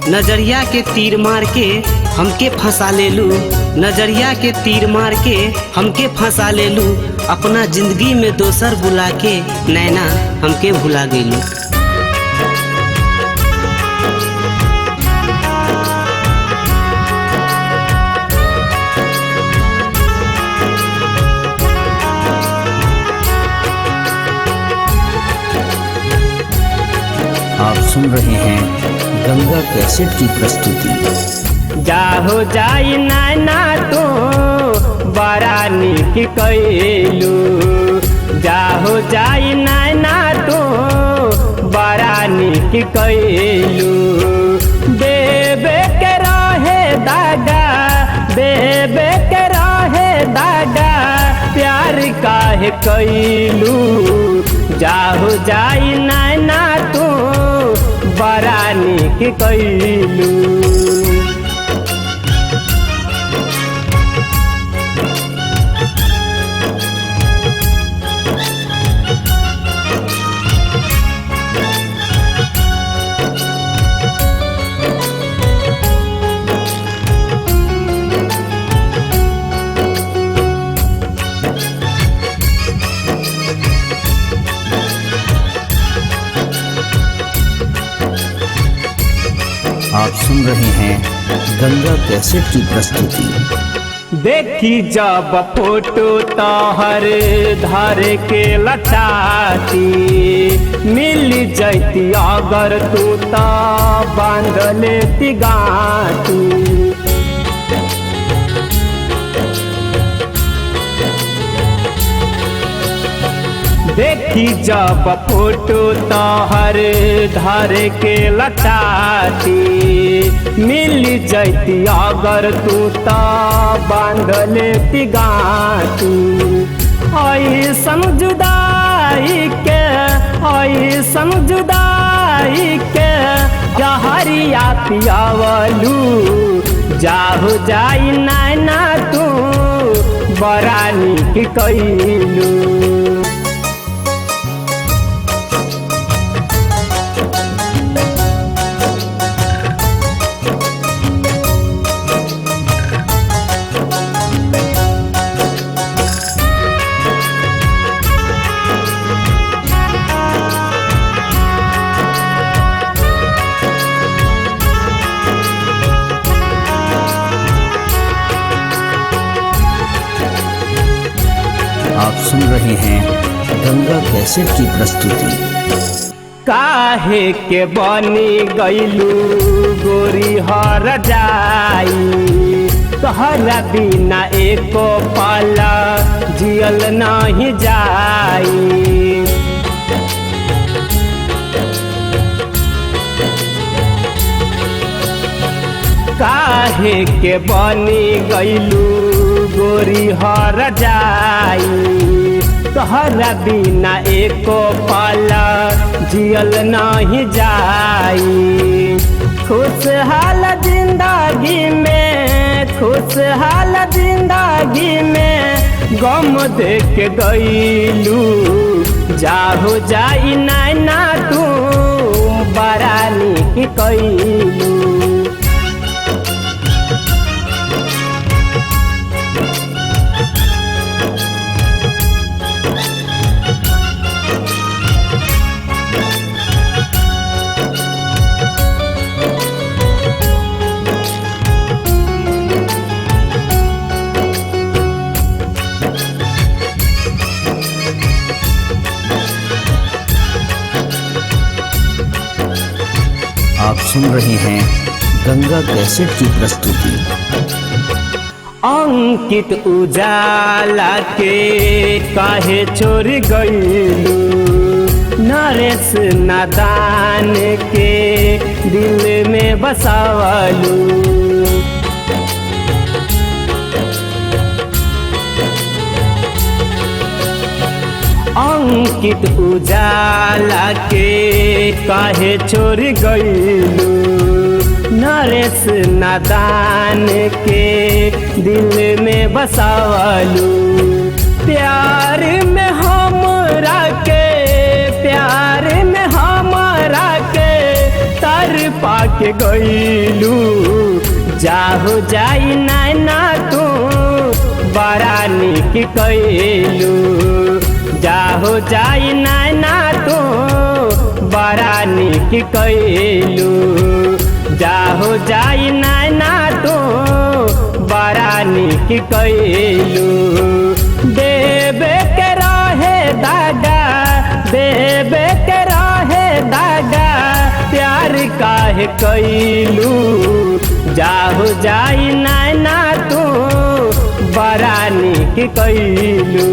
नजरिया के तीर मार के हमके फंसा लेलू, नजरिया के तीर मार के हमके फंसा लेलू। अपना जिंदगी में दोसर बुला के नैना हमके भुला गईलू। आप सुन रहे हैं गंगा कैसेट की प्रस्तुति। जाहो जाई नैना तो बड़ा निक कैलू, जाहो जाई नैना तो बड़ा निक कैलू। देवे के रहे दागा, देवे के रहे दागा, प्यार काहे कैलू। जाहो जाई नैना तो बड़ा निक कैलू। आप सुन रहे हैं गंगा कैसेट की प्रस्तुति। देखी जब फोटो तोहर धर के लचाती, मिल जैती अगर तू तो बांध लेती गाती। देखी जब फोटो तोहर धर के लचाती, मिल जैती अगर तू तो बांध लेती गाती। ऐसन जुदाई के, ऐसन जुदाई के जहरिया पियावलू। जाहो जाई नैना तू बड़ा निक कैलू। आप सुन रहे हैं गंगा कैसेट की प्रस्तुति। काहे के बनी गईलू गोरी हर जाई, तोहरा बिना एको पल जियल नहीं जाई। काहे के बनी गईलू गोरी हर जाई, तोहरा बिना एको पल जियल नहीं जाई। खुशहाल जिंदगी में, खुशहाल जिंदगी में गम देख गईलू। जाहो जाई नैना तू बड़ा निक कैलू। आप सुन रहे हैं गंगा कैसेट की प्रस्तुति। अंकित उजाला के काहे छोड़ गईलू, नरेश नादान के दिल में बसावलू। अंकित उजाला के काहे छोड़ गईलू, नरेश नादान के दिल में बसावलू। प्यार में हमरा के, प्यार में हमरा के तर पाके गईलू जाहो जाई नैना तू बड़ा निक कैलू जाहो जाई नैना तू बड़ा निक कैलू जाहो जाई नैना तू बड़ा निक कैलू देवे के रहे दागा देवे के रहे दागा प्यार काहे कैलू जाहो जाई नैना तू बड़ा निक कैलू।